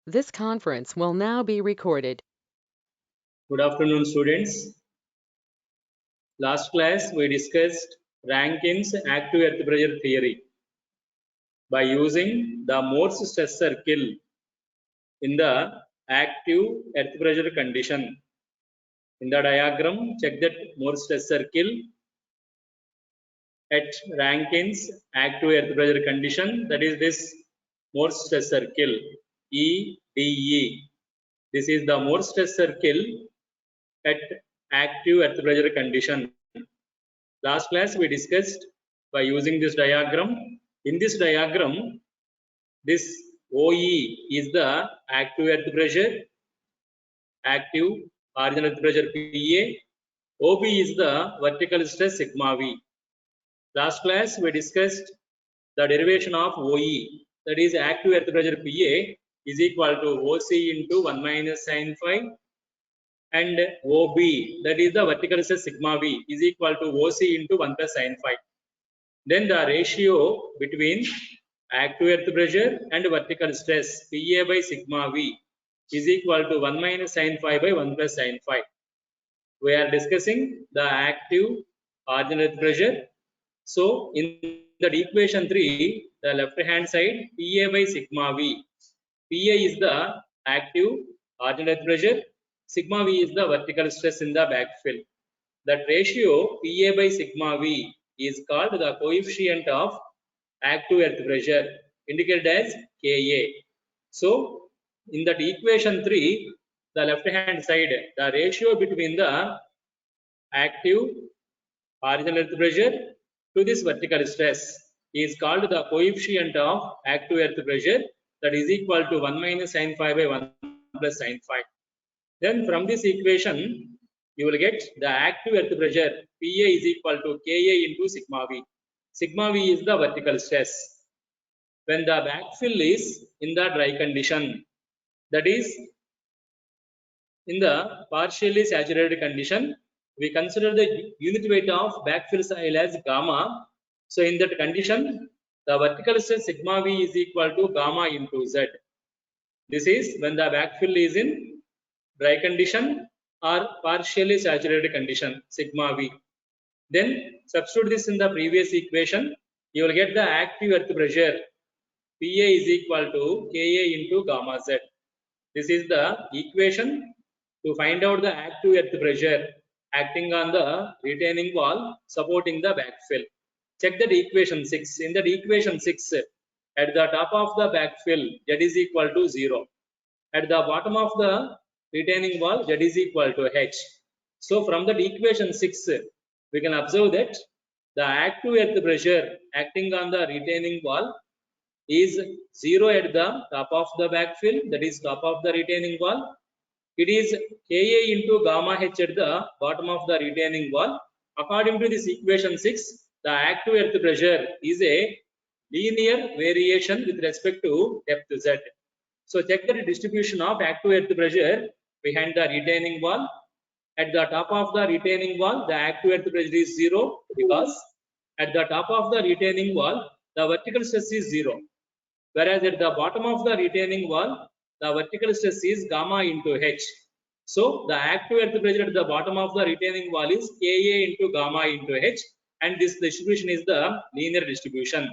This conference will now be recorded. Good afternoon, students. Last class we discussed Rankin's active earth pressure theory by using the Morse stress circle in the active earth pressure condition. In the diagram, check that Morse stress circle at Rankin's active earth pressure condition. That is this Morse stress circle EDE. This is the Morse stress circle at active earth pressure condition. Last class we discussed by using this diagram. In this diagram, this OE is the active earth pressure, active origin earth pressure PA. OB is the vertical stress sigma V. Last class we discussed the derivation of OE, that is active earth pressure PA is equal to OC into 1 minus sin phi, and OB, that is the vertical stress sigma V, is equal to OC into 1 plus sin phi. Then the ratio between active earth pressure and vertical stress PA by sigma V is equal to 1 minus sin phi by 1 plus sin phi. We are discussing the active origin earth pressure. So in the equation 3, the left hand side PA by sigma V. PA is the active origin earth pressure. Sigma V is the vertical stress in the backfill. That ratio PA by sigma V is called the coefficient of active earth pressure, indicated as Ka. So in that equation 3, the left hand side, the ratio between the active origin earth pressure to this vertical stress is called the coefficient of active earth pressure, that is equal to 1 minus sin phi by 1 plus sin phi. Then from this equation, you will get the active earth pressure PA is equal to Ka into sigma V. Sigma V is the vertical stress. When the backfill is in the dry condition, that is in the partially saturated condition, we consider the unit weight of backfill soil as gamma. So in that condition, the vertical stress sigma V is equal to gamma into Z. This is when the backfill is in dry condition or partially saturated condition, sigma V. Then substitute this in the previous equation, you will get the active earth pressure PA is equal to Ka into gamma Z. This is the equation to find out the active earth pressure acting on the retaining wall supporting the backfill. Check that equation 6. In that equation 6, at the top of the backfill, Z is equal to 0. At the bottom of the retaining wall, Z is equal to H. So from that equation 6, we can observe that the active earth pressure acting on the retaining wall is 0 at the top of the backfill, that is top of the retaining wall. It is Ka into gamma H at the bottom of the retaining wall. According to this equation 6, the active earth pressure is a linear variation with respect to depth Z. So check the distribution of active earth pressure behind the retaining wall. At the top of the retaining wall, the active earth pressure is 0 because at the top of the retaining wall, the vertical stress is 0. Whereas at the bottom of the retaining wall, the vertical stress is gamma into H. So the active earth pressure at the bottom of the retaining wall is Ka into gamma into H, and this distribution is the linear distribution.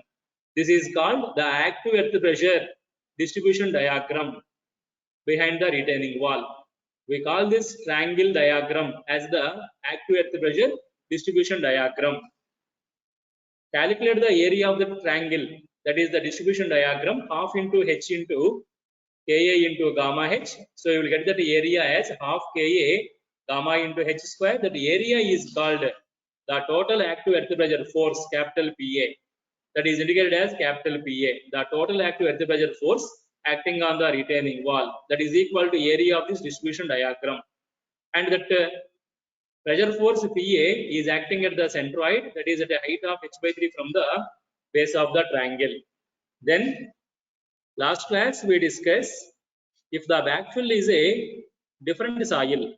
This is called the active earth pressure distribution diagram behind the retaining wall. We call this triangle diagram as the active earth pressure distribution diagram. Calculate the area of the triangle, that is the distribution diagram, half into H into Ka into gamma H. So you will get that area as half Ka gamma into H square. That area is called the total active earth pressure force, capital PA. That is indicated as capital PA. The total active earth pressure force acting on the retaining wall, that is equal to area of this distribution diagram. And that pressure force PA is acting at the centroid, that is at a height of h by 3 from the base of the triangle. Then last class we discussed if the backfill is a different soil.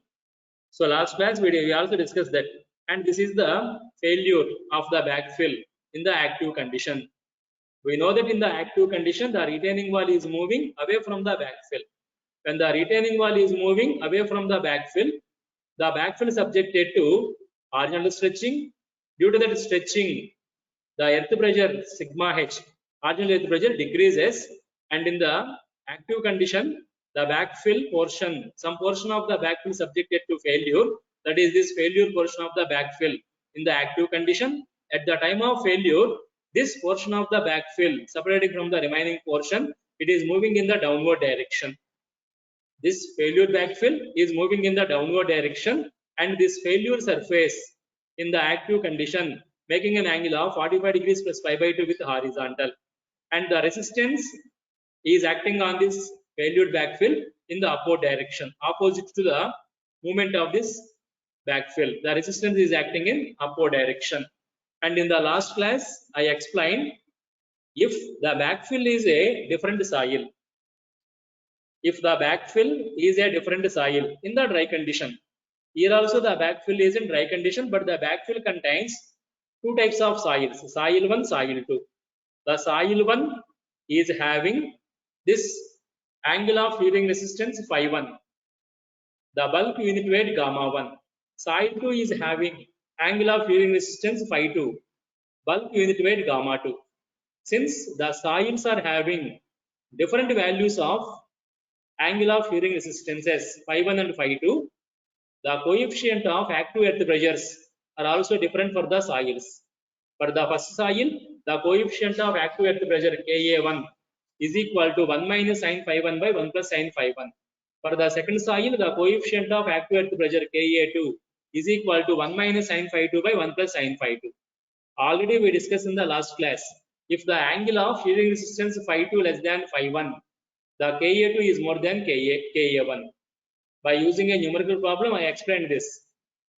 So last class we also discussed that, and this is the failure of the backfill in the active condition. We know that in the active condition, the retaining wall is moving away from the backfill. When the retaining wall is moving away from the backfill is subjected to horizontal stretching. Due to that stretching, the earth pressure sigma h, horizontal earth pressure decreases, and in the active condition, the backfill portion, some portion of the backfill is subjected to failure. That is this failure portion of the backfill in the active condition. At the time of failure, this portion of the backfill separating from the remaining portion, it is moving in the downward direction. This failure backfill is moving in the downward direction, and this failure surface in the active condition making an angle of 45 degrees plus pi by 2 with horizontal, and the resistance is acting on this failure backfill in the upward direction, opposite to the movement of this backfill. The resistance is acting in upward direction. And in the last class, I explained if the backfill is a different soil, if the backfill is a different soil in the dry condition. Here also the backfill is in dry condition, but the backfill contains two types of soils, soil 1, soil 2. The soil 1 is having this angle of shearing resistance phi 1, the bulk unit weight gamma 1. Soil 2 is having angle of shearing resistance phi 2, bulk unit weight gamma 2. Since the soils are having different values of angle of shearing resistances phi 1 and phi 2, the coefficient of active earth pressures are also different for the soils. For the first soil, the coefficient of active earth pressure Ka1 is equal to 1 minus sin phi 1 by 1 plus sin phi 1. For the second soil, the coefficient of active earth pressure Ka2 is equal to 1 minus sin phi 2 by 1 plus sin phi 2. Already we discussed in the last class, if the angle of shearing resistance phi 2 less than phi 1, the Ka2 is more than Ka1. By using a numerical problem, I explained this.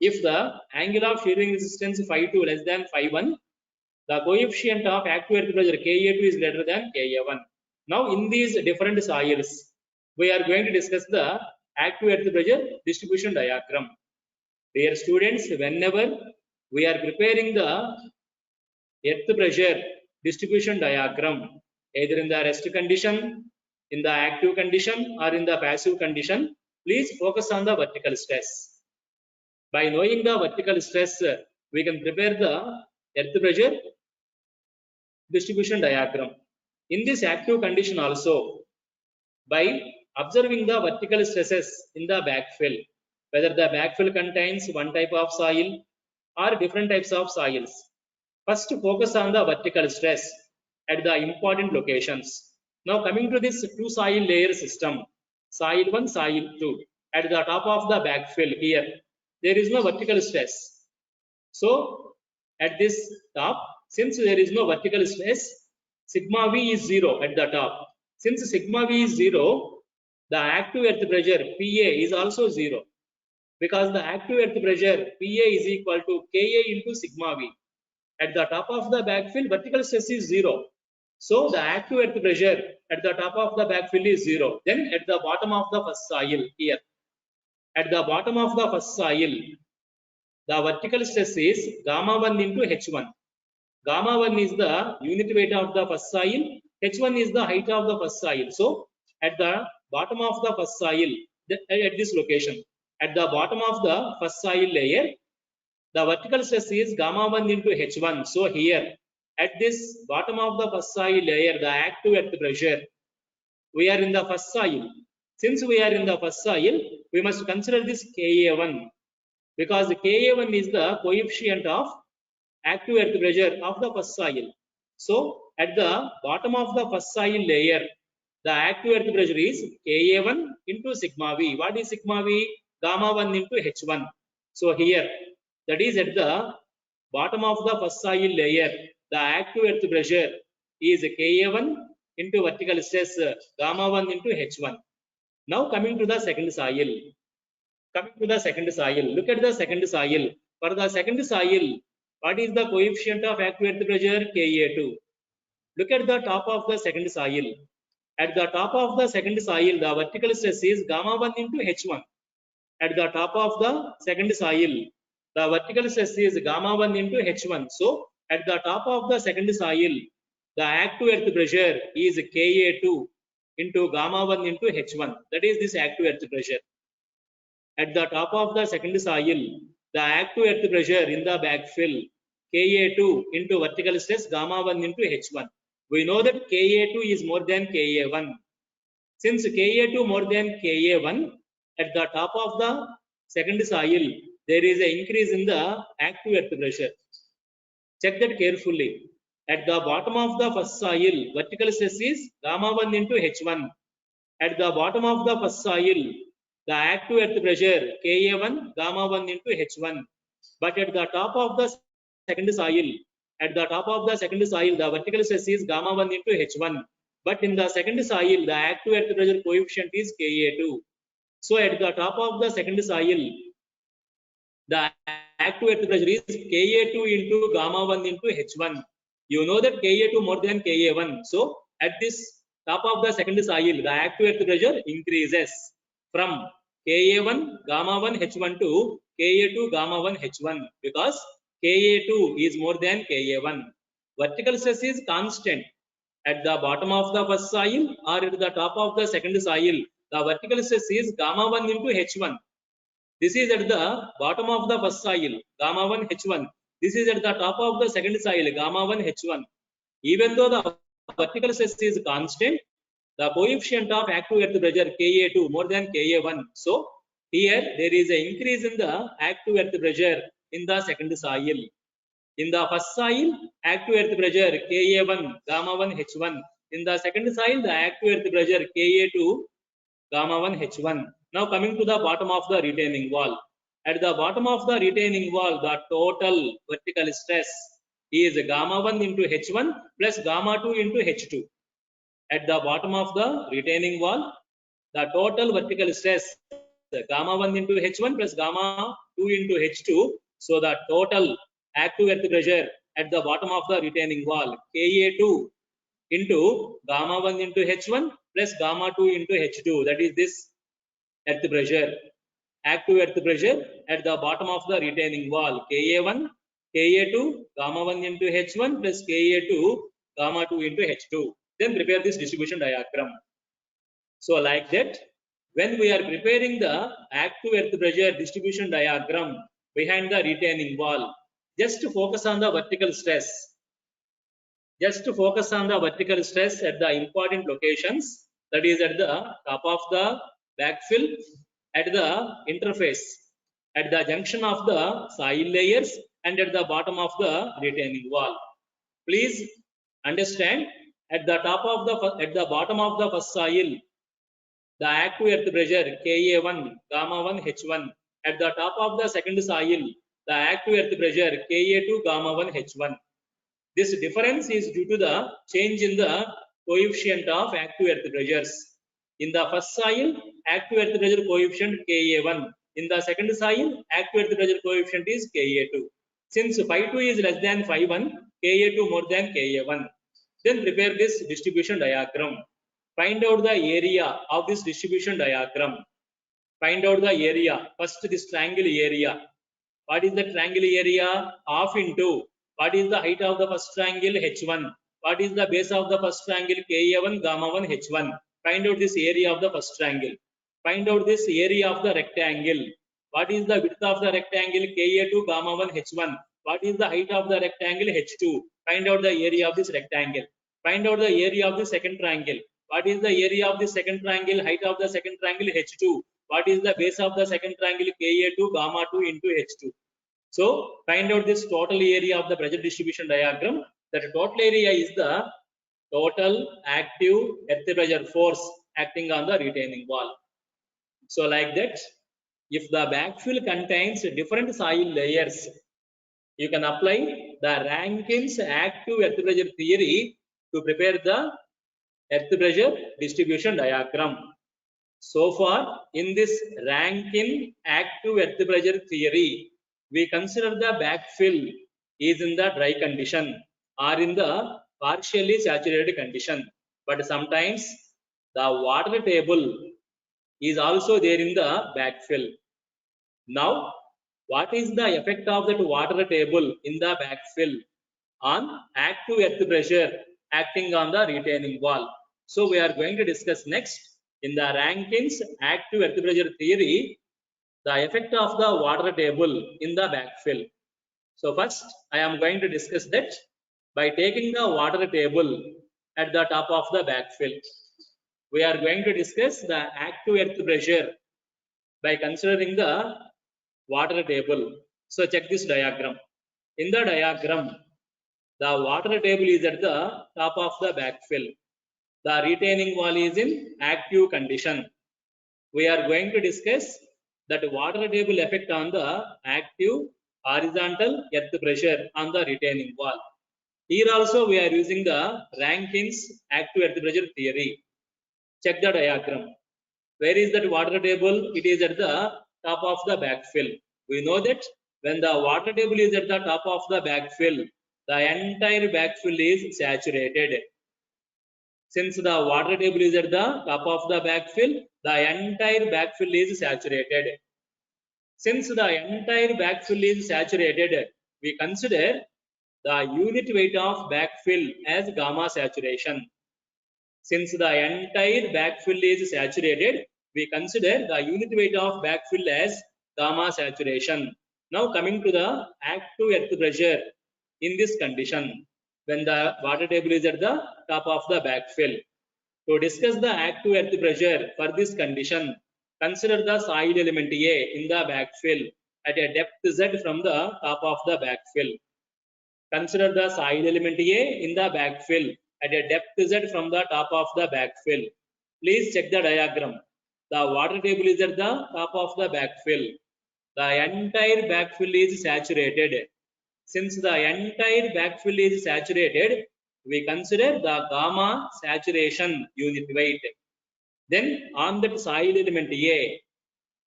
If the angle of shearing resistance phi 2 less than phi 1, the coefficient of active earth pressure Ka2 is greater than Ka1. Now in these different soils, we are going to discuss the active earth pressure distribution diagram. Dear students, whenever we are preparing the earth pressure distribution diagram, either in the rest condition, in the active condition, or in the passive condition, please focus on the vertical stress. By knowing the vertical stress, we can prepare the earth pressure distribution diagram. In this active condition also, by observing the vertical stresses in the backfill, whether the backfill contains one type of soil or different types of soils. First, focus on the vertical stress at the important locations. Now coming to this two soil layer system, soil 1, soil 2. At the top of the backfill here, there is no vertical stress. So at this top, since there is no vertical stress, sigma V is 0 at the top. Since sigma V is 0, the active earth pressure PA is also 0, because the active earth pressure PA is equal to Ka into sigma V. At the top of the backfill, vertical stress is 0. So the active earth pressure at the top of the backfill is 0. Then at the bottom of the first soil here, at the bottom of the first soil, the vertical stress is gamma 1 into H1. Gamma 1 is the unit weight of the first soil. H1 is the height of the first soil. So at the bottom of the first soil, at this location, at the bottom of the first soil layer, the vertical stress is gamma 1 into H1. So here, at this bottom of the first soil layer, the active earth pressure, we are in the first soil. Since we are in the first soil, we must consider this Ka1, because Ka1 is the coefficient of active earth pressure of the first soil. So at the bottom of the first soil layer, the active earth pressure is Ka1 into sigma V. What is sigma V? Gamma 1 into H1. So here, that is at the bottom of the first soil layer, the active earth pressure is Ka1 into vertical stress gamma 1 into H1. Now coming to the second soil. Coming to the second soil, look at the second soil. For the second soil, what is the coefficient of active earth pressure? Ka2. Look at the top of the second soil. At the top of the second soil, the vertical stress is gamma 1 into H1. At the top of the second soil, the vertical stress is gamma 1 into H1. So at the top of the second soil, the active earth pressure is Ka2. into gamma 1 into H1. That is this active earth pressure. At the top of the second soil, the active earth pressure in the backfill Ka2 into vertical stress gamma 1 into H1. We know that Ka2 is more than Ka1. Since Ka2 more than Ka1, at the top of the second soil, there is an increase in the active earth pressure. Check that carefully. At the bottom of the first soil, vertical stress is gamma 1 into H1. At the bottom of the first soil, the active earth pressure Ka1 gamma 1 into H1. But at the top of the second soil, the vertical stress is gamma 1 into H1. But in the second soil, the active earth pressure coefficient is Ka2. So at the top of the second soil, the active earth pressure is Ka2 into gamma 1 into H1. You know that Ka2 more than Ka1. So at this top of the second soil, the active earth pressure increases from Ka1 gamma 1 H1 to Ka2 gamma 1 H1 because Ka2 is more than Ka1. Vertical stress is constant at the bottom of the first soil or at the top of the second soil. The vertical stress is gamma 1 into H1. This is at the bottom of the first soil, gamma 1 H1. This is at the top of the second soil, gamma 1 H1. Even though the vertical stress is constant, the coefficient of active earth pressure Ka2 more than Ka1. So here there is an increase in the active earth pressure in the second soil. In the first soil, active earth pressure Ka1 gamma 1 H1. In the second soil, the active earth pressure Ka2 gamma 1 H1. Now coming to the bottom of the retaining wall. At the bottom of the retaining wall, the total vertical stress is gamma 1 into H1 plus gamma 2 into H2. At the bottom of the retaining wall, the total vertical stress gamma 1 into H1 plus gamma 2 into H2. So the total active earth pressure at the bottom of the retaining wall Ka2 into gamma 1 into H1 plus gamma 2 into H2. That is this earth pressure. Active earth pressure at the bottom of the retaining wall Ka1, Ka2, gamma 1 into H1 plus Ka2, gamma 2 into H2. Then prepare this distribution diagram. So like that, when we are preparing the active earth pressure distribution diagram behind the retaining wall, just to focus on the vertical stress. Just to focus on the vertical stress at the important locations, that is at the top of the backfill, at the interface, at the junction of the soil layers, and at the bottom of the retaining wall. Please understand, at the bottom of the first soil, the active earth pressure Ka1 gamma 1 H1. At the top of the second soil, the active earth pressure Ka2 gamma 1 H1. This difference is due to the change in the coefficient of active earth pressures. In the first soil, active earth pressure coefficient Ka1. In the second soil, active earth pressure coefficient is Ka2. Since Phi2 is less than Phi1, Ka2 more than Ka1. Then prepare this distribution diagram. Find out the area of this distribution diagram. Find out the area. First, this triangle area. What is the triangle area? Half into. What is the height of the first triangle? H1. What is the base of the first triangle? Ka1 gamma 1 H1. Find out this area of the first triangle. Find out this area of the rectangle. What is the width of the rectangle? Ka2 gamma 1 H1. What is the height of the rectangle? H2. Find out the area of this rectangle. Find out the area of the second triangle. What is the area of the second triangle? Height of the second triangle? H2. What is the base of the second triangle? Ka2 gamma 2 into H2. So find out this total area of the pressure distribution diagram. That total area is the total active earth pressure force acting on the retaining wall. So like that, if the backfill contains different soil layers, you can apply the Rankine's active earth pressure theory to prepare the earth pressure distribution diagram. So far, in this Rankine active earth pressure theory, we consider the backfill is in the dry condition or in the partially saturated condition. But sometimes the water table is also there in the backfill. Now, what is the effect of that water table in the backfill on active earth pressure acting on the retaining wall? So we are going to discuss next in the Rankins active earth pressure theory, the effect of the water table in the backfill. So first I am going to discuss that by taking the water table at the top of the backfill. We are going to discuss the active earth pressure by considering the water table. So check this diagram. In the diagram, the water table is at the top of the backfill. The retaining wall is in active condition. We are going to discuss that water table effect on the active horizontal earth pressure on the retaining wall. Here also we are using the Rankins active earth pressure theory. Check the diagram. Where is that water table? It is at the top of the backfill. We know that when the water table is at the top of the backfill, the entire backfill is saturated. Since the water table is at the top of the backfill, the entire backfill is saturated. Since the entire backfill is saturated, we consider the unit weight of backfill as gamma saturation. Since the entire backfill is saturated, we consider the unit weight of backfill as gamma saturation. Now coming to the active earth pressure in this condition, when the water table is at the top of the backfill. To discuss the active earth pressure for this condition, consider the soil element A in the backfill at a depth Z from the top of the backfill. Consider the soil element A in the backfill at a depth Z from the top of the backfill. Please check the diagram. The water table is at the top of the backfill. The entire backfill is saturated. Since the entire backfill is saturated, we consider the gamma saturation unit weight. Then on that soil element A,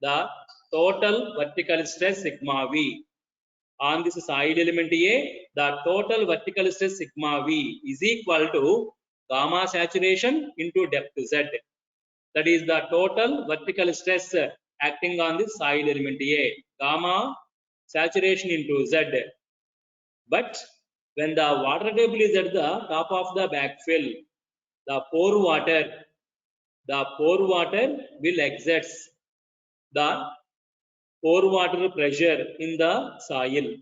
the total vertical stress sigma V. On this soil element A, the total vertical stress sigma V is equal to gamma saturation into depth Z. That is the total vertical stress acting on this soil element A, gamma saturation into Z. But when the water table is at the top of the backfill, the pore water will exert the pore water pressure in the soil.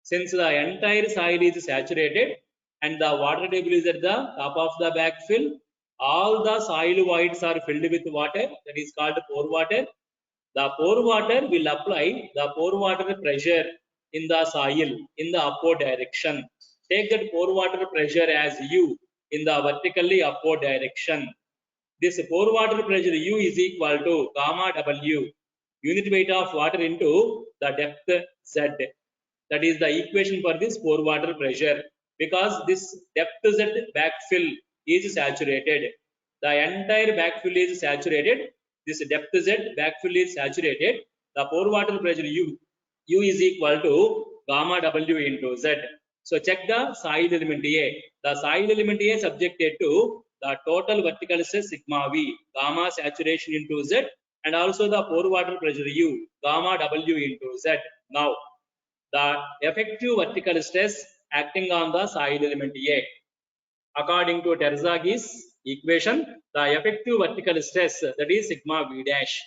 Since the entire soil is saturated and the water table is at the top of the backfill, all the soil voids are filled with water, that is called pore water. The pore water will apply the pore water pressure in the soil in the upward direction. Take that pore water pressure as U in the vertically upward direction. This pore water pressure U is equal to gamma W, unit weight of water into the depth Z. That is the equation for this pore water pressure. Because this depth Z backfill is saturated, the entire backfill is saturated. This depth Z backfill is saturated. The pore water pressure U is equal to gamma W into Z. So check the soil element A. The soil element A is subjected to the total vertical stress sigma V, gamma saturation into Z, and also the pore water pressure U, gamma W into Z. Now, the effective vertical stress acting on the soil element A. According to Terzaghis equation, the effective vertical stress, that is sigma V dash.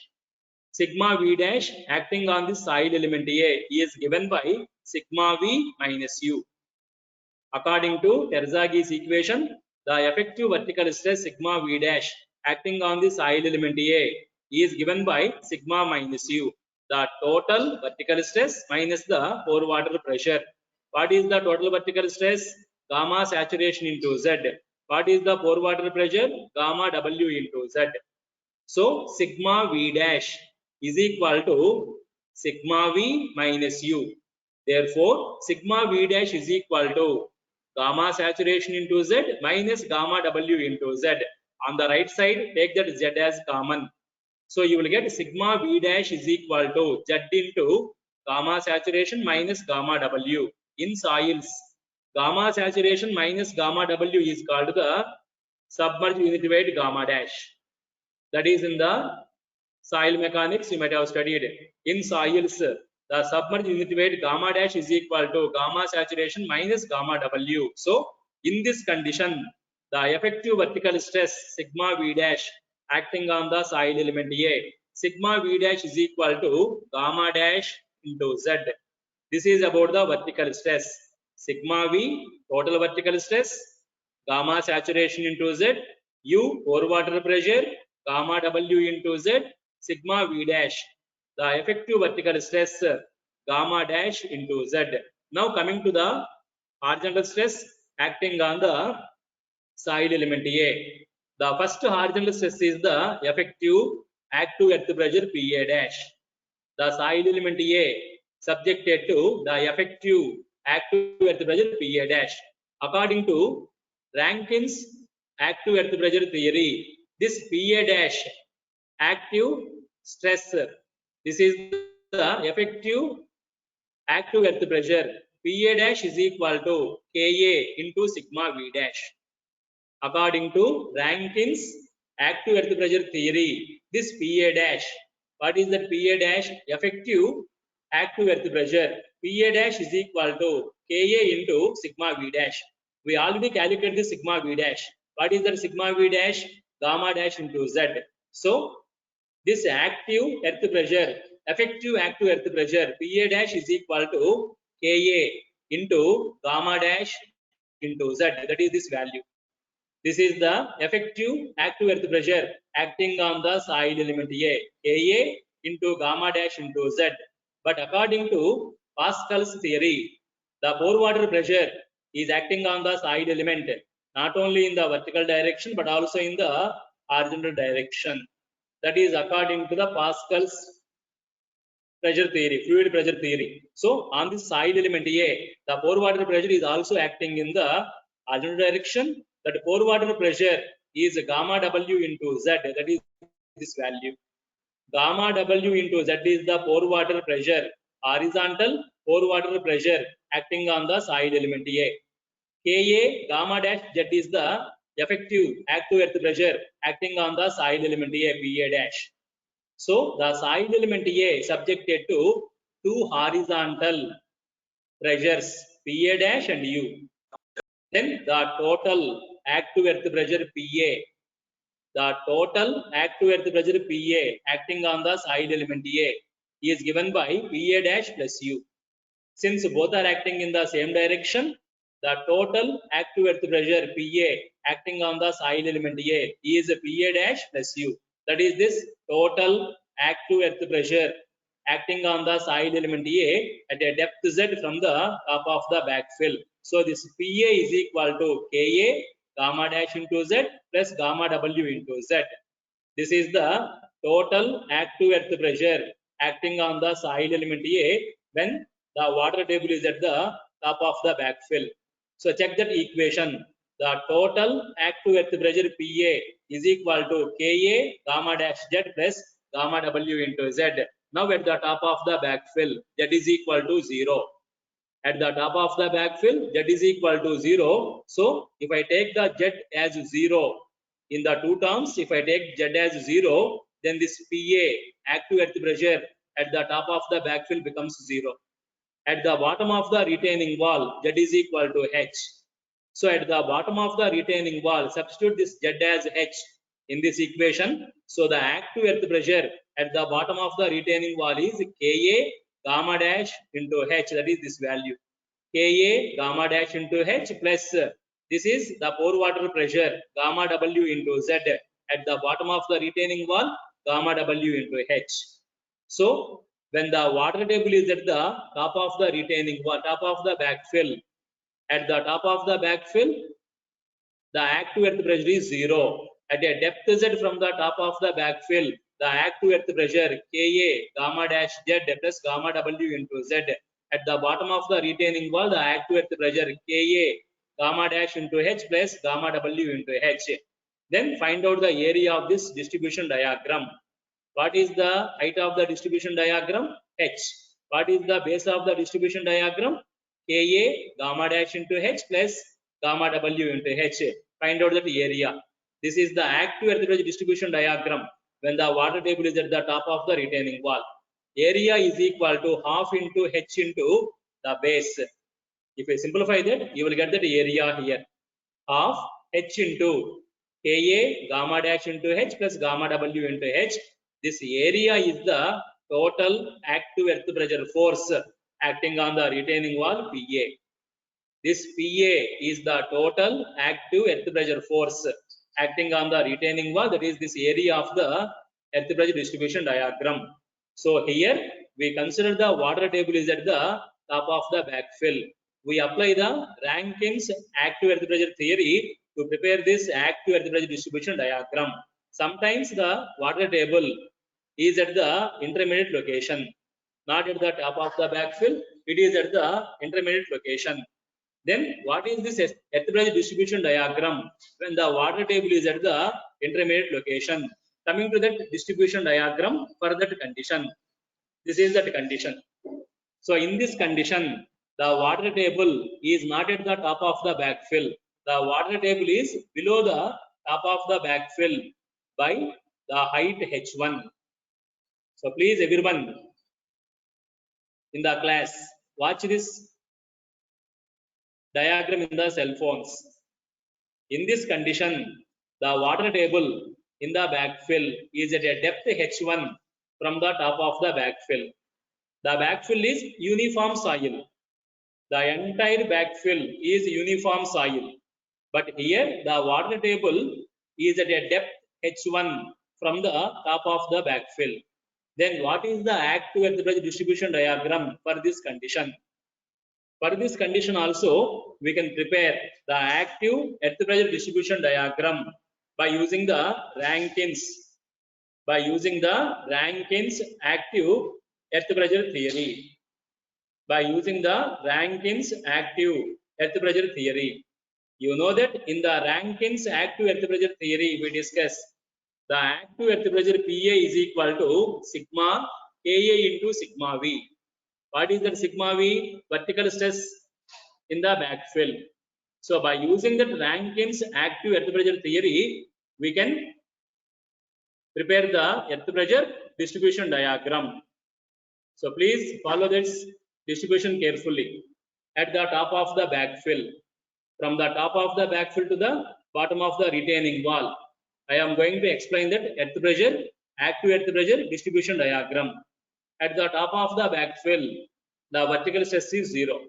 Sigma V dash acting on the soil element A is given by sigma V minus U. According to Terzaghis equation, the effective vertical stress sigma V dash acting on the soil element A is given by sigma minus U, the total vertical stress minus the pore water pressure. What is the total vertical stress? Gamma saturation into Z. What is the pore water pressure? Gamma W into Z. So sigma V dash is equal to sigma V minus U. Therefore, sigma V dash is equal to gamma saturation into Z minus gamma W into Z. On the right side, take that Z as common. So you will get sigma V dash is equal to Z into gamma saturation minus gamma W. In soils, gamma saturation minus gamma W is called the submerged unit weight gamma dash. That is in the soil mechanics you might have studied. In soils, the submerged unit weight gamma dash is equal to gamma saturation minus gamma W. So in this condition, the effective vertical stress sigma V dash acting on the soil element A. Sigma V dash is equal to gamma dash into Z. This is about the vertical stress. Sigma V, total vertical stress, gamma saturation into Z, U, pore water pressure, gamma W into Z, sigma V dash, the effective vertical stress, gamma dash into Z. Now coming to the horizontal stress acting on the soil element A. The first horizontal stress is the effective active earth pressure PA dash. The soil element A subjected to the effective active earth pressure PA dash. According to Rankin's active earth pressure theory, this PA dash active stress, this is the effective active earth pressure. PA dash is equal to Ka into sigma V dash. According to Rankin's active earth pressure theory, this PA dash, what is that PA dash? Effective active earth pressure. PA dash is equal to Ka into sigma V dash. We already calculated the sigma V dash. What is that sigma V dash? Gamma dash into Z. So this active earth pressure, effective active earth pressure, PA dash is equal to Ka into gamma dash into Z. That is this value. This is the effective active earth pressure acting on the soil element A, Ka into gamma dash into Z. But according to Pascal's theory, the pore water pressure is acting on the soil element not only in the vertical direction but also in the horizontal direction. That is according to the Pascal's pressure theory, fluid pressure theory. So on the soil element A, the pore water pressure is also acting in the horizontal direction. That pore water pressure is gamma W into Z. That is this value. Gamma W into Z is the pore water pressure, horizontal pore water pressure acting on the soil element A. Ka gamma dash Z is the effective active earth pressure acting on the soil element A, Pa dash. So the soil element A subjected to two horizontal pressures, Pa dash and U. Then the total active earth pressure Pa, the total active earth pressure Pa acting on the soil element A is given by Pa dash plus U. Since both are acting in the same direction, the total active earth pressure Pa acting on the soil element A is Pa dash plus U. That is this total active earth pressure acting on the soil element A at a depth Z from the top of the backfill. So this Pa is equal to Ka gamma dash into Z plus gamma W into Z. This is the total active earth pressure acting on the soil element A when the water table is at the top of the backfill. So check that equation. The total active earth pressure Pa is equal to Ka gamma dash Z plus gamma W into Z. Now at the top of the backfill, Z is equal to 0. At the top of the backfill, Z is equal to 0. So if I take the Z as 0 in the two terms, if I take Z as 0, then this Pa active earth pressure at the top of the backfill becomes 0. At the bottom of the retaining wall, Z is equal to H. So at the bottom of the retaining wall, substitute this Z as H in this equation. So the active earth pressure at the bottom of the retaining wall is Ka gamma dash into H. That is this value. Ka gamma dash into H plus this is the pore water pressure gamma W into Z at the bottom of the retaining wall, gamma W into H. So when the water table is at the top of the retaining wall, top of the backfill, at the top of the backfill, the active earth pressure is 0. At a depth Z from the top of the backfill, the active earth pressure Ka gamma dash Z plus gamma W into Z. At the bottom of the retaining wall, the active earth pressure Ka gamma dash into H plus gamma W into H. Then find out the area of this distribution diagram. What is the height of the distribution diagram? H. What is the base of the distribution diagram? Ka gamma dash into H plus gamma W into H. Find out that area. This is the active earth pressure distribution diagram when the water table is at the top of the retaining wall. Area is equal to half into H into the base. If I simplify that, you will get that area here. Half H into Ka gamma dash into H plus gamma W into H. This area is the total active earth pressure force acting on the retaining wall Pa. This Pa is the total active earth pressure force acting on the retaining wall. That is this area of the earth pressure distribution diagram. So here we consider the water table is at the top of the backfill. We apply the Rankins active earth pressure theory to prepare this active earth pressure distribution diagram. Sometimes the water table is at the intermediate location, not at the top of the backfill. It is at the intermediate location. Then what is this earth pressure distribution diagram when the water table is at the intermediate location? Coming to that distribution diagram for that condition. This is that condition. So in this condition, the water table is not at the top of the backfill. The water table is below the top of the backfill by the height H1. So please everyone in the class, watch this diagram in the cell phones. In this condition, the water table in the backfill is at a depth H1 from the top of the backfill. The backfill is uniform soil. The entire backfill is uniform soil. But here the water table is at a depth H1 from the top of the backfill. Then what is the active earth pressure distribution diagram for this condition? For this condition also, we can prepare the active earth pressure distribution diagram by using the Rankins active earth pressure theory. By using the Rankins active earth pressure theory. You know that in the Rankins active earth pressure theory, we discuss the active earth pressure Pa is equal to sigma Ka into sigma V. What is that sigma V? Vertical stress in the backfill. So by using that Rankins active earth pressure theory, we can prepare the earth pressure distribution diagram. So please follow this distribution carefully. At the top of the backfill, from the top of the backfill to the bottom of the retaining wall, I am going to explain that earth pressure, active earth pressure distribution diagram. At the top of the backfill, the vertical stress is 0.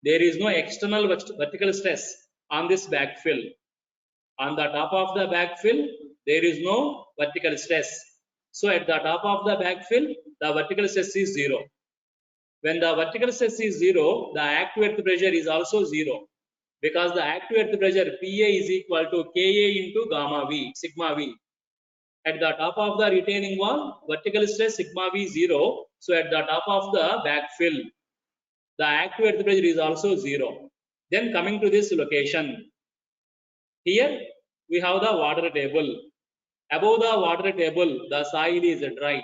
There is no external vertical stress on this backfill. On the top of the backfill, there is no vertical stress. So at the top of the backfill, the vertical stress is 0. When the vertical stress is 0, the active earth pressure is also 0. Because the active earth pressure Pa is equal to Ka into gamma V, sigma V. At the top of the retaining wall, vertical stress sigma V 0. So at the top of the backfill, the active earth pressure is also 0. Then coming to this location, here we have the water table. Above the water table, the soil is dry.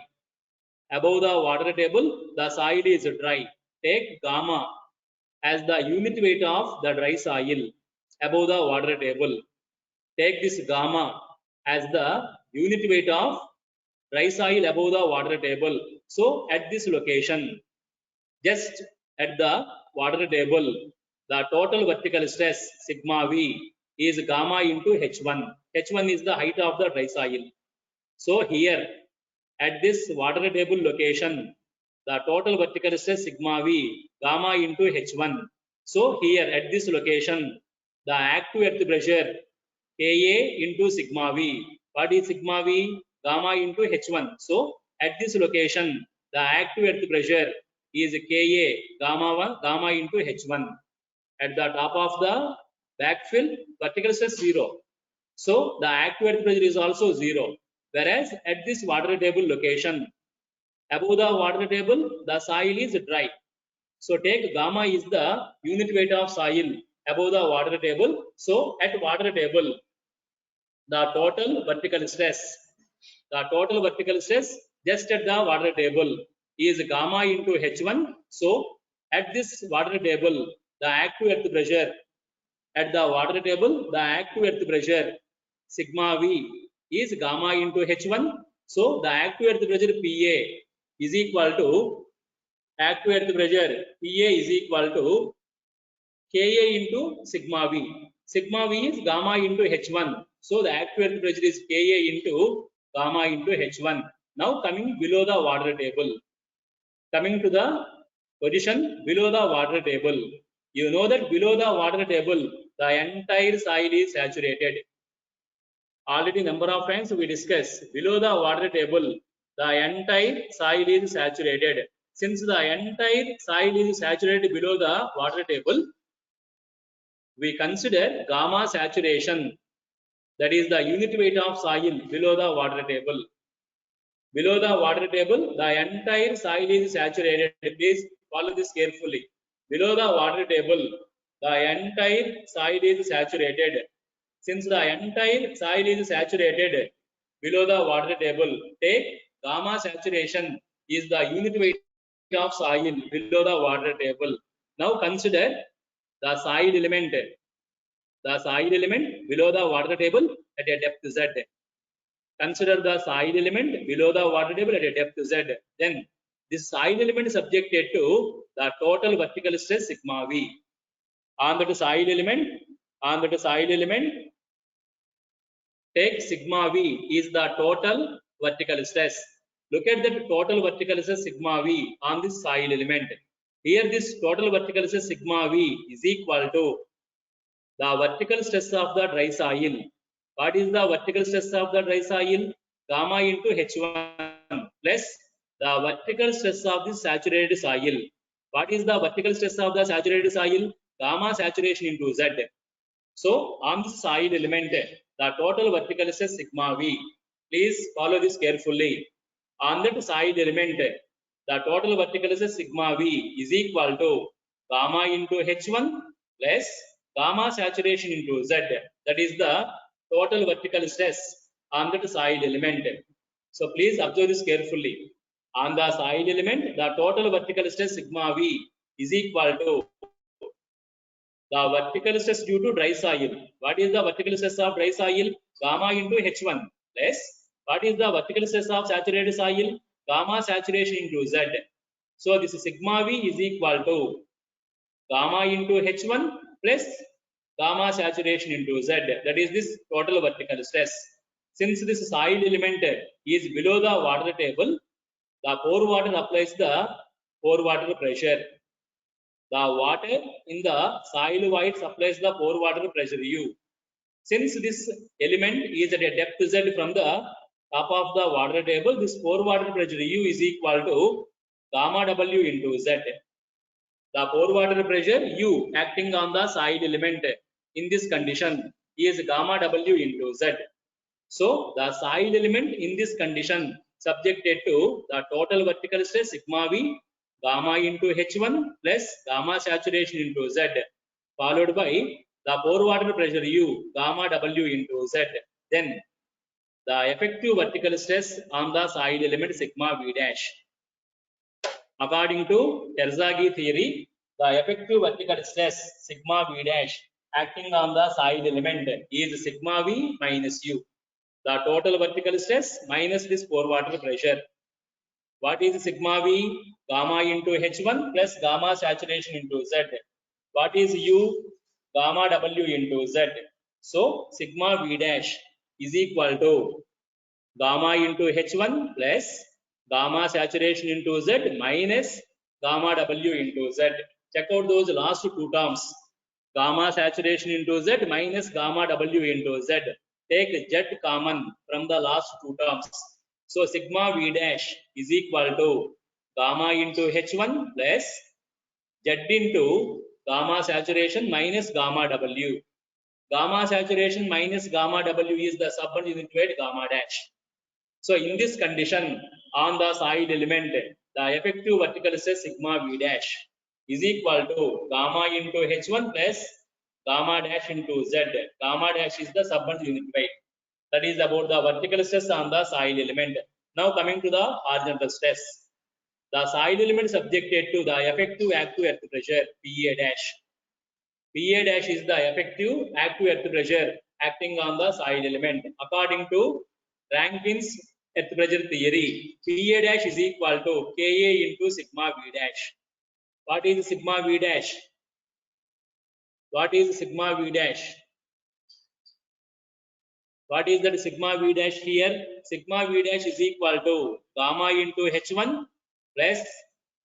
Above the water table, the soil is dry. Take gamma as the unit weight of the dry soil above the water table. Take this gamma as the unit weight of dry soil above the water table. So at this location, just at the water table, the total vertical stress sigma V is gamma into H1. H1 is the height of the dry soil. So here at this water table location, the total vertical stress sigma V gamma into H1. So here at this location, the active earth pressure Ka into sigma V. What is sigma V? Gamma into H1. So at this location, the active earth pressure is Ka gamma into H1. At the top of the backfill, vertical stress 0. So the active earth pressure is also 0. Whereas at this water table location, above the water table, the soil is dry. So take gamma is the unit weight of soil above the water table. So at water table, the total vertical stress just at the water table is gamma into H1. So at this water table, the active earth pressure at the water table, the active earth pressure sigma V is gamma into H1. So the active earth pressure Pa is equal to Ka into sigma V. Sigma V is gamma into H1. So the active earth pressure is Ka into gamma into H1. Now coming below the water table. Coming to the position below the water table. You know that below the water table, the entire soil is saturated. Already number of times we discussed below the water table, the entire soil is saturated. Since the entire soil is saturated below the water table, we consider gamma saturation, that is the unit weight of soil below the water table. Below the water table, the entire soil is saturated. Please follow this carefully. Below the water table, the entire soil is saturated. Since the entire soil is saturated below the water table, take gamma saturation is the unit weight of soil below the water table. Now consider the soil element below the water table at a depth z. Consider the soil element below the water table at a depth z. Then this soil element is subjected to the total vertical stress sigma v. On that soil element, take sigma v is the total vertical stress. Look at the total vertical stress sigma v on this soil element. Here this total vertical stress sigma v is equal to the vertical stress of the dry soil. What is the vertical stress of the dry soil? Gamma into H1 plus the vertical stress of the saturated soil. What is the vertical stress of the saturated soil? Gamma saturation into Z. So on this soil element, the total vertical stress sigma V. Please follow this carefully. On that soil element, the total vertical stress sigma V is equal to gamma into H1 plus gamma saturation into Z. That is the total vertical stress on that soil element. So please observe this carefully. On the soil element, the total vertical stress sigma V is equal to the vertical stress due to dry soil. What is the vertical stress of dry soil? Gamma into H1 plus what is the vertical stress of saturated soil? Gamma saturation into Z. So this sigma V is equal to gamma into H1 plus gamma saturation into Z. That is this total vertical stress. Since this soil element is below the water table, the pore water applies the pore water pressure. The water in the soil void supplies the pore water pressure U. Since this element is at a depth Z from the top of the water table, this pore water pressure U is equal to gamma W into Z. The pore water pressure U acting on the soil element in this condition is gamma W into Z. So the soil element in this condition subjected to the total vertical stress sigma V gamma into H1 plus gamma saturation into Z followed by the pore water pressure U gamma W into Z. Then the effective vertical stress on the soil element sigma V dash. According to Terzaghi theory, the effective vertical stress sigma V dash acting on the soil element is sigma V minus U. The total vertical stress minus this pore water pressure. What is sigma V? Gamma into H1 plus gamma saturation into Z. What is U? Gamma W into Z. So sigma V dash is equal to gamma into H1 plus gamma saturation into Z minus gamma W into Z. Check out those last two terms. Gamma saturation into Z minus gamma W into Z. Take Z common from the last two terms. So sigma V dash is equal to gamma into H1 plus Z into gamma saturation minus gamma W. Gamma saturation minus gamma W is the subunit unit weight gamma dash. So in this condition, on the soil element, the effective vertical stress sigma V dash is equal to gamma into H1 plus gamma dash into Z. Gamma dash is the subunit unit weight. That is about the vertical stress on the soil element. Now coming to the horizontal stress. The soil element subjected to the effective active earth pressure PA dash. PA dash is the effective active earth pressure acting on the soil element. According to Rankin's earth pressure theory, PA dash is equal to Ka into sigma V dash. What is sigma V dash? What is sigma V dash? What is that sigma V dash here? Sigma V dash is equal to gamma into H1 plus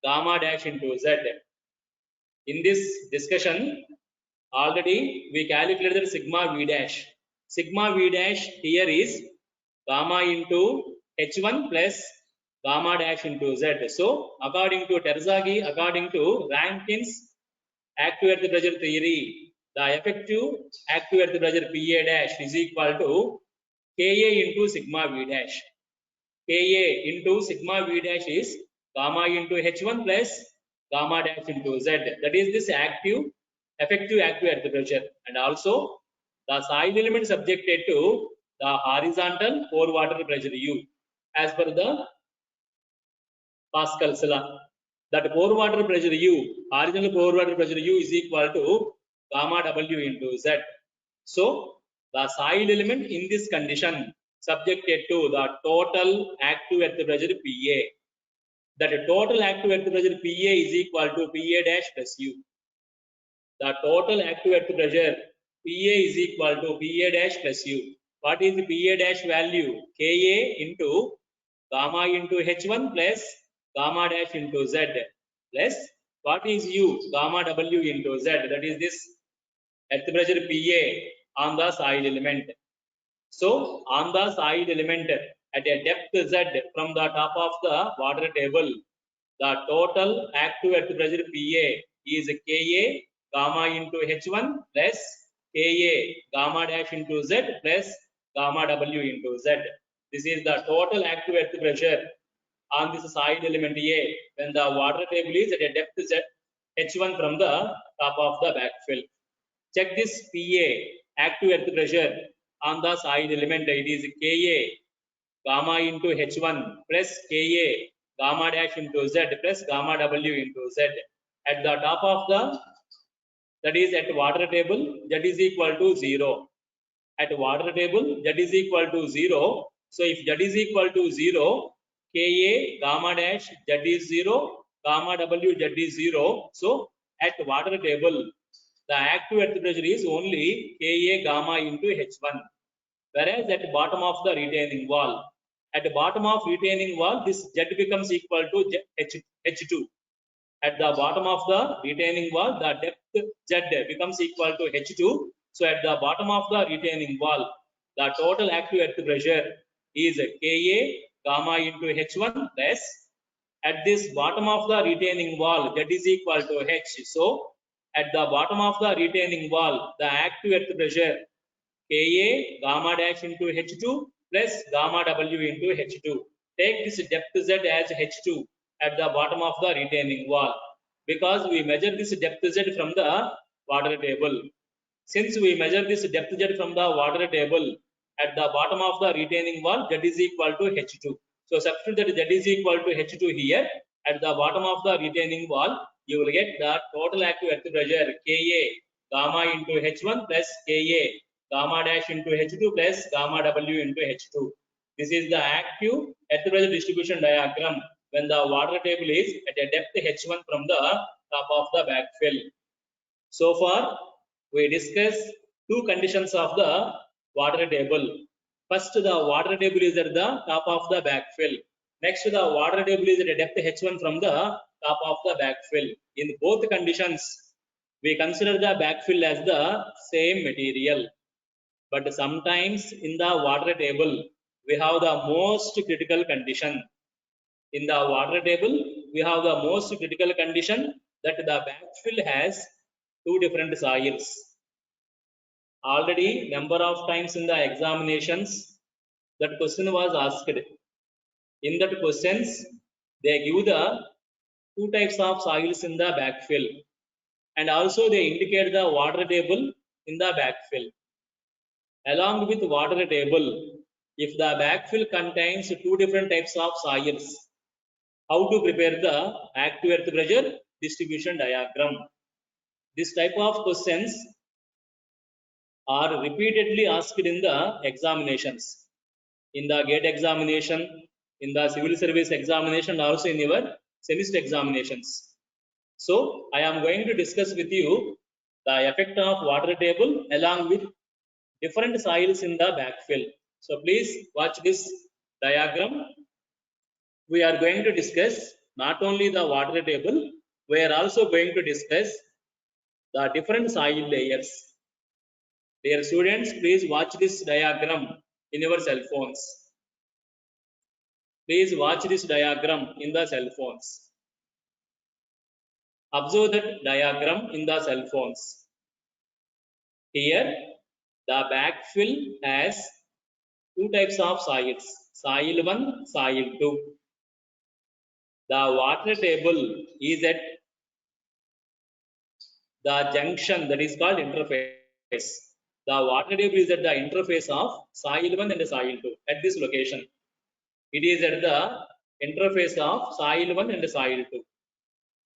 gamma dash into Z. In this discussion, already we calculated sigma V dash. Sigma V dash here is gamma into H1 plus gamma dash into Z. So, according to Terzaghi, according to Rankin's active earth pressure theory, the effective active earth pressure PA dash is equal to Ka into sigma V dash. Ka into sigma V dash is gamma into H1 plus gamma dash into Z. That is this effective active earth pressure, and also the soil element subjected to the horizontal pore water pressure U as per the Pascal's law. That pore water pressure U, horizontal pore water pressure U is equal to gamma W into Z. So the soil element in this condition subjected to the total active earth pressure PA. That total active earth pressure PA is equal to PA dash plus U. The total active earth pressure PA is equal to PA dash plus U. What is the PA dash value? Ka into gamma into H1 plus gamma dash into Z plus what is U? Gamma W into Z. That is this earth pressure PA on the soil element. So on the soil element at a depth Z from the top of the water table, the total active earth pressure PA is Ka gamma into H1 plus Ka gamma dash into Z plus gamma W into Z. This is the total active earth pressure on this soil element A when the water table is at a depth Z H1 from the top of the backfill. Check this PA active earth pressure on the soil element. It is Ka gamma into H1 plus Ka gamma dash into Z plus gamma W into Z. At the top of the, that is at water table, Z is equal to 0. At water table, Z is equal to 0. So if Z is equal to 0, Ka gamma dash Z is 0, gamma W Z is 0. So at water table, the active earth pressure is only Ka gamma into H1. Whereas at the bottom of the retaining wall, at the bottom of retaining wall, this Z becomes equal to H2. At the bottom of the retaining wall, the depth Z becomes equal to H2. So at the bottom of the retaining wall, the total active earth pressure is Ka gamma into H1 plus at this bottom of the retaining wall, Z is equal to H. So at the bottom of the retaining wall, the active earth pressure Ka gamma dash into H2 plus gamma W into H2. Take this depth Z as H2 at the bottom of the retaining wall because we measure this depth Z from the water table. Since we measure this depth Z from the water table at the bottom of the retaining wall, Z is equal to H2. So substitute that Z is equal to H2 here at the bottom of the retaining wall. You will get the total active earth pressure Ka gamma into H1 plus Ka gamma dash into H2 plus gamma W into H2. This is the active earth pressure distribution diagram when the water table is at a depth H1 from the top of the backfill. So far, we discussed two conditions of the water table. First, the water table is at the top of the backfill. Next, the water table is at a depth H1 from the top of the backfill. In both conditions, we consider the backfill as the same material. But sometimes in the water table, we have the most critical condition. In the water table, we have the most critical condition that the backfill has two different soils. Already number of times in the examinations that question was asked. In that questions, they give the two types of soils in the backfill and also they indicate the water table in the backfill. Along with water table, if the backfill contains two different types of soils, how to prepare the active earth pressure distribution diagram? This type of questions are repeatedly asked in the examinations, in the GATE examination, in the civil service examination, also in your semester examinations. So I am going to discuss with you the effect of water table along with different soils in the backfill. So please watch this diagram. We are going to discuss not only the water table, we are also going to discuss the different soil layers. Dear students, please watch this diagram in your cell phones. Please watch this diagram in the cell phones. Observe that diagram in the cell phones. Here, the backfill has two types of soils, soil 1, soil 2. The water table is at the junction, that is called interface. The water table is at the interface of soil 1 and soil 2 at this location. It is at the interface of soil 1 and soil 2.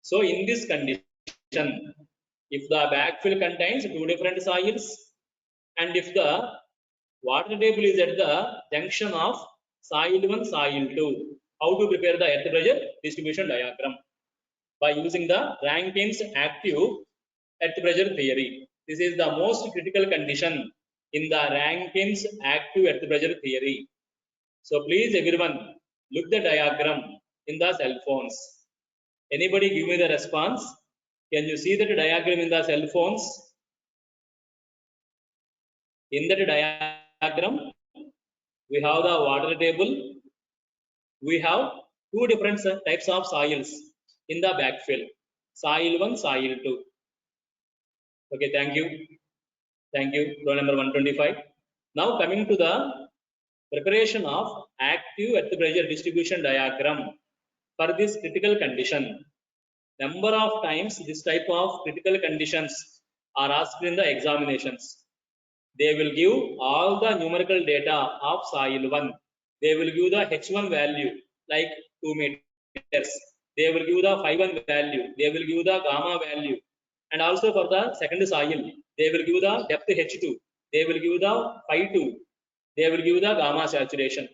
So in this condition, if the backfill contains two different soils, and if the water table is at the junction of soil 1, soil 2, how to prepare the earth pressure distribution diagram? By using the Rankine's active earth pressure theory. This is the most critical condition in the Rankine's active earth pressure theory. So please everyone, look the diagram in the cell phones. Anybody give me the response? Can you see that diagram in the cell phones? In that diagram, we have the water table. We have two different types of soils in the backfill. Soil 1, soil 2. Okay, thank you. Thank you. Row number 125. Now coming to the preparation of active earth pressure distribution diagram for this critical condition. Number of times this type of critical conditions are asked in the examinations. They will give all the numerical data of soil 1. They will give the H1 value like 2 meters. They will give the phi1 value. They will give the gamma value. And also for the second soil, they will give the depth H2. They will give the phi2. They will give the gamma saturation.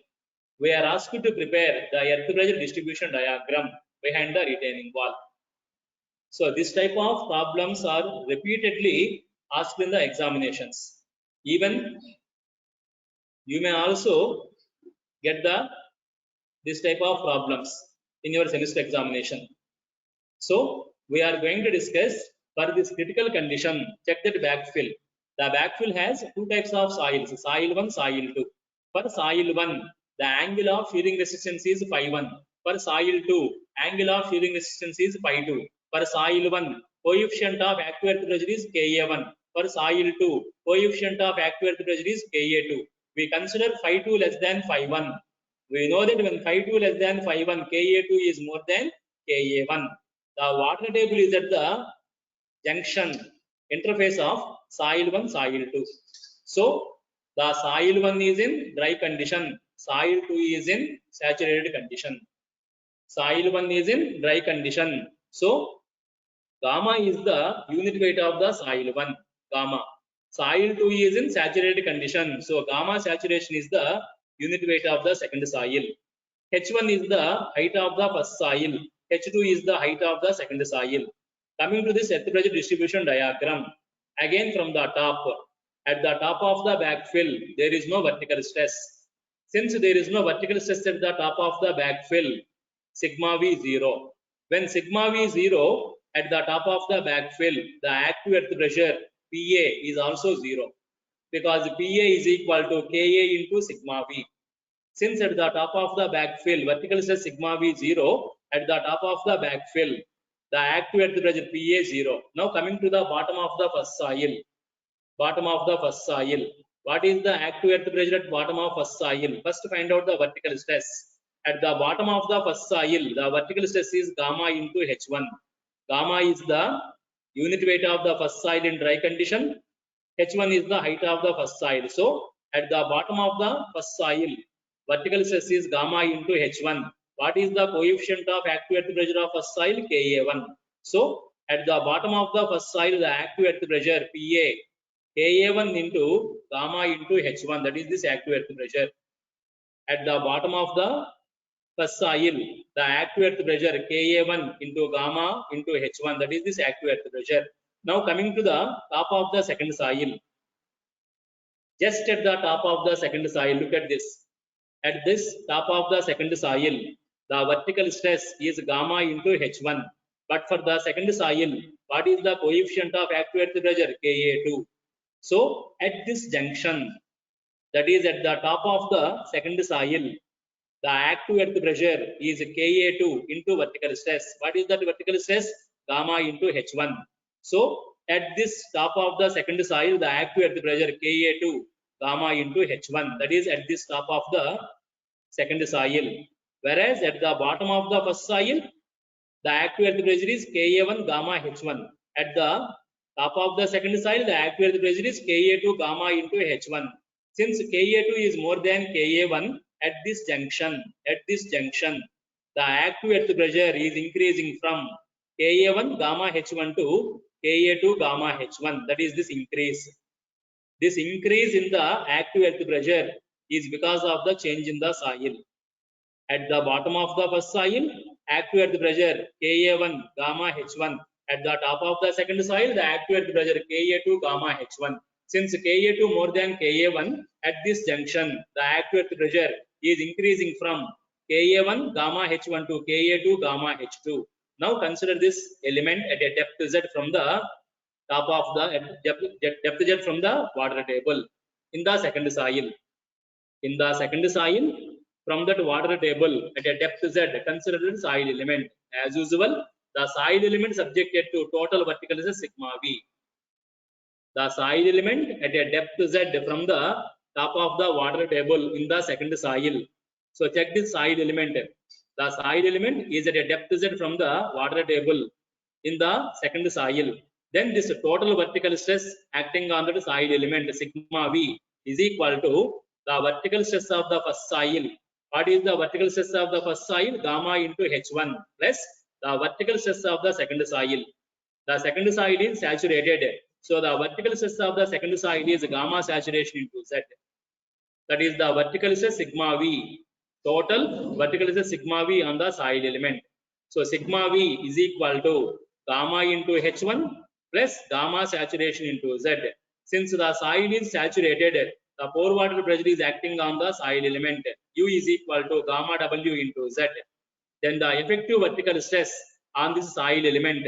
We are asked to prepare the earth pressure distribution diagram behind the retaining wall. So this type of problems are repeatedly asked in the examinations. Even you may also get this type of problems in your semester examination. So we are going to discuss for this critical condition, check that backfill. The backfill has two types of soils, soil 1, soil 2. For soil 1, the angle of shearing resistance is phi1. For soil 2, angle of shearing resistance is phi2. For soil 1, coefficient of active earth pressure is Ka1. For soil 2, coefficient of active earth pressure is Ka2. We consider phi2 less than phi1. We know that when phi2 less than phi1, Ka2 is more than Ka1. The water table is at the junction interface of soil 1, soil 2. So the soil 1 is in dry condition, soil 2 is in saturated condition. Soil 1 is in dry condition. So gamma is the unit weight of the soil 1, gamma. Soil 2 is in saturated condition. So gamma saturation is the unit weight of the second soil. H1 is the height of the first soil. H2 is the height of the second soil. Coming to this earth pressure distribution diagram, again from the top, at the top of the backfill, there is no vertical stress. Since there is no vertical stress at the top of the backfill, sigma V 0. When sigma V 0 at the top of the backfill, the active earth pressure PA is also 0 because PA is equal to Ka into sigma V. Since at the top of the backfill, vertical stress sigma V 0, at the top of the backfill, the active earth pressure PA 0. Now coming to the bottom of the first soil. Bottom of the first soil. What is the active earth pressure at bottom of first soil? First find out the vertical stress. At the bottom of the first soil, the vertical stress is gamma into H1. Gamma is the unit weight of the first soil in dry condition. H1 is the height of the first soil. So at the bottom of the first soil, vertical stress is gamma into H1. What is the coefficient of active earth pressure of first soil? Ka1. So at the bottom of the first soil, the active earth pressure Pa, Ka1 into gamma into H1. That is this active earth pressure. At the bottom of the first soil, the active earth pressure Ka1 into gamma into H1. That is this active earth pressure. Now coming to the top of the second soil. just at the top of the second soil. Look at this. At this top of the second soil, the vertical stress is gamma into H1. But for the second soil, what is the coefficient of active earth pressure? Ka2. So at this junction, that is at the top of the second soil, the active earth pressure is Ka2 into vertical stress. What is that vertical stress? Gamma into H1. So at this top of the second soil, the active earth pressure Ka2 gamma into H1. That is at this top of the second soil. Whereas at the bottom of the first soil, the active earth pressure is Ka1 gamma H1. At the top of the second soil, the active earth pressure is Ka2 gamma into H1. Since Ka2 is more than Ka1, at this junction, the active earth pressure is increasing from Ka1 gamma H1 to Ka2 gamma H1. That is this increase. This increase in the active earth pressure is because of the change in the soil. At the bottom of the first soil, active earth pressure Ka1 gamma H1. At the top of the second soil, the active earth pressure Ka2 gamma H1. Since Ka2 more than Ka1, at this junction, the active earth pressure is increasing from Ka1 gamma H1 to Ka2 gamma H2. Now consider this element at a depth Z from the top of the depth Z from the water table in the second soil. In the second soil, from that water table at a depth Z, consider the soil element. As usual, the soil element subjected to total vertical is sigma V. The soil element at a depth Z from the top of the water table in the second soil. So check this soil element. The soil element is at a depth Z from the water table in the second soil. Then this total vertical stress acting on the soil element sigma V is equal to the vertical stress of the first soil. What is the vertical stress of the first soil? Gamma into H1 plus the vertical stress of the second soil. The second soil is saturated. So the vertical stress of the second soil is gamma saturation into Z. That is the vertical stress sigma V. Total vertical stress sigma V on the soil element. So sigma V is equal to gamma into H1 plus gamma saturation into Z. Since the soil is saturated, the pore water pressure is acting on the soil element. U is equal to gamma W into Z. Then the effective vertical stress on this soil element,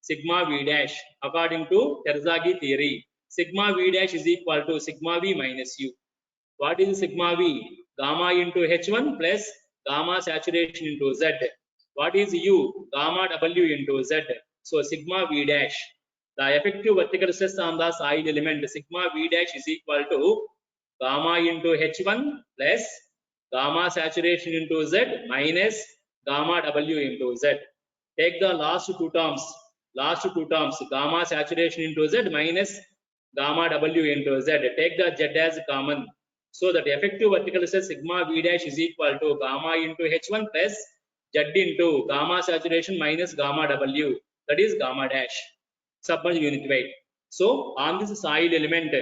sigma V dash, according to Terzaghi theory, sigma V dash is equal to sigma V minus U. What is sigma V? Gamma into H1 plus gamma saturation into Z. What is U? Gamma W into Z. So sigma V dash, the effective vertical stress on the soil element, sigma V dash is equal to gamma into H1 plus gamma saturation into Z minus gamma W into Z. Take the last two terms, gamma saturation into Z minus gamma W into Z. Take the Z as common. So that effective vertical stress sigma V dash is equal to gamma into H1 plus Z into gamma saturation minus gamma W. That is gamma dash, submerged unit weight. So on this soil element,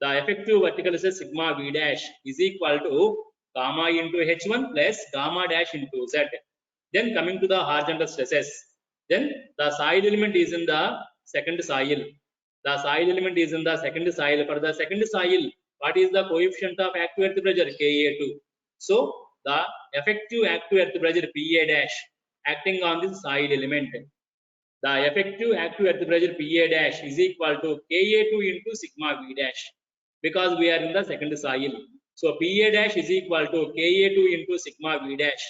the effective vertical stress sigma V dash is equal to gamma into H1 plus gamma dash into Z. Then coming to the horizontal stresses, then the soil element is in the second soil. The soil element is in the second soil. For the second soil, what is the coefficient of active earth pressure? Ka2. So the effective active earth pressure Pa dash acting on this soil element. The effective active earth pressure Pa dash is equal to Ka2 into sigma V dash, because we are in the second soil. So Pa dash is equal to Ka2 into sigma V dash.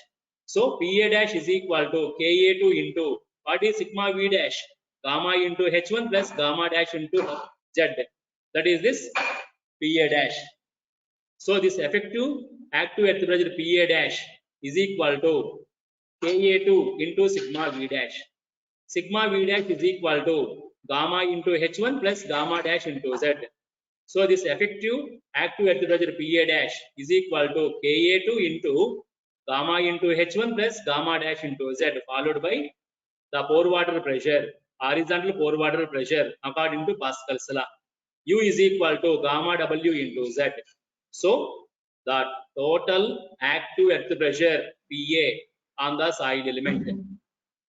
So Pa dash is equal to Ka2 into what is sigma V dash? Gamma into H1 plus gamma dash into Z. That is this Pa dash. So this effective active earth pressure Pa dash is equal to Ka2 into sigma V dash. Sigma V dash is equal to gamma into H1 plus gamma dash into Z. So this effective active earth pressure Pa dash is equal to Ka2 into gamma into H1 plus gamma dash into Z, followed by the pore water pressure, horizontal pore water pressure according to Pascal's law. U is equal to gamma W into Z. So the total active earth pressure Pa on the soil element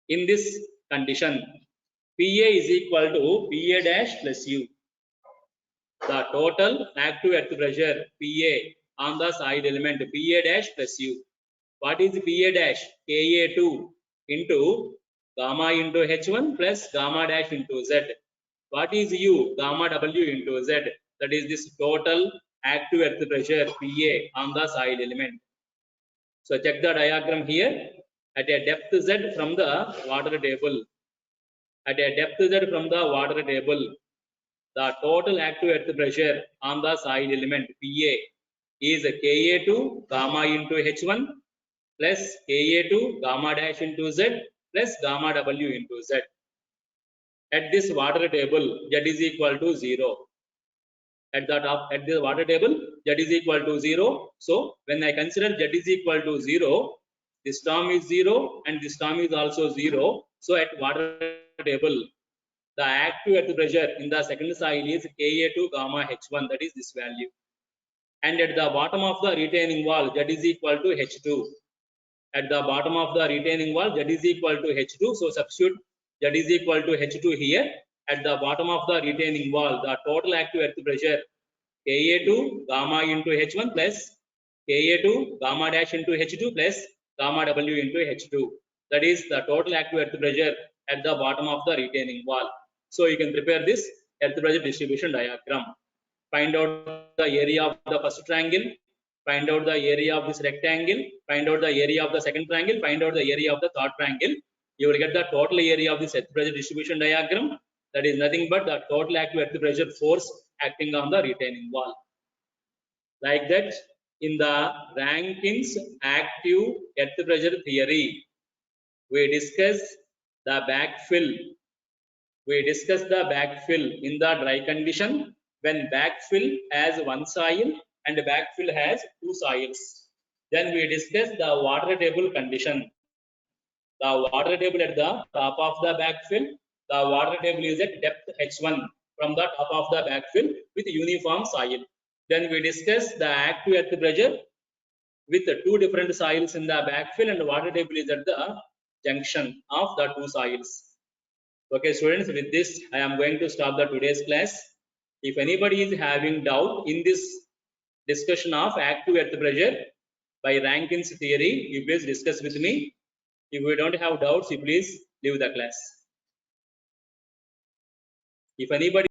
in this condition, Pa is equal to Pa dash plus U. the total active earth pressure PA on the side element PA dash plus U. What is PA dash? Ka2 into gamma into H1 plus gamma dash into Z. What is U? Gamma W into Z. That is this total active earth pressure PA on the side element. So check the diagram here. At a depth Z from the water table. At a depth Z from the water table, the total active earth pressure on the side element PA is Ka2 gamma into H1 plus Ka2 gamma dash into Z plus gamma W into Z. At this water table, Z is equal to 0. At the top, at the water table, Z is equal to 0. So when I consider Z is equal to 0, this term is 0 and this term is also 0. So at water table, the active earth pressure in the second soil is Ka2 gamma H1, that is this value. And at the bottom of the retaining wall, Z is equal to H2. At the bottom of the retaining wall, Z is equal to H2. So substitute Z is equal to H2 here. At the bottom of the retaining wall, the total active earth pressure Ka2 gamma into H1 plus Ka2 gamma dash into H2 plus gamma W into H2. That is the total active earth pressure at the bottom of the retaining wall. So you can prepare this earth pressure distribution diagram. Find out the area of the first triangle, find out the area of this rectangle, find out the area of the second triangle, find out the area of the third triangle. You will get the total area of this earth pressure distribution diagram. That is nothing but the total active earth pressure force acting on the retaining wall. Like that, in the Rankins active earth pressure theory, we discuss the backfill. We discuss the backfill in the dry condition when backfill has one soil and backfill has two soils. Then we discuss the water table condition. The water table at the top of the backfill. The water table is at depth H1 from the top of the backfill with uniform soil. Then we discuss the active earth pressure with the two different soils in the backfill, and the water table is at the junction of the two soils. Okay, students, with this, I am going to stop the today's class. If anybody is having doubt in this discussion of active earth pressure by Rankins theory, you please discuss with me. If you don't have doubts, you please leave the class. If anybody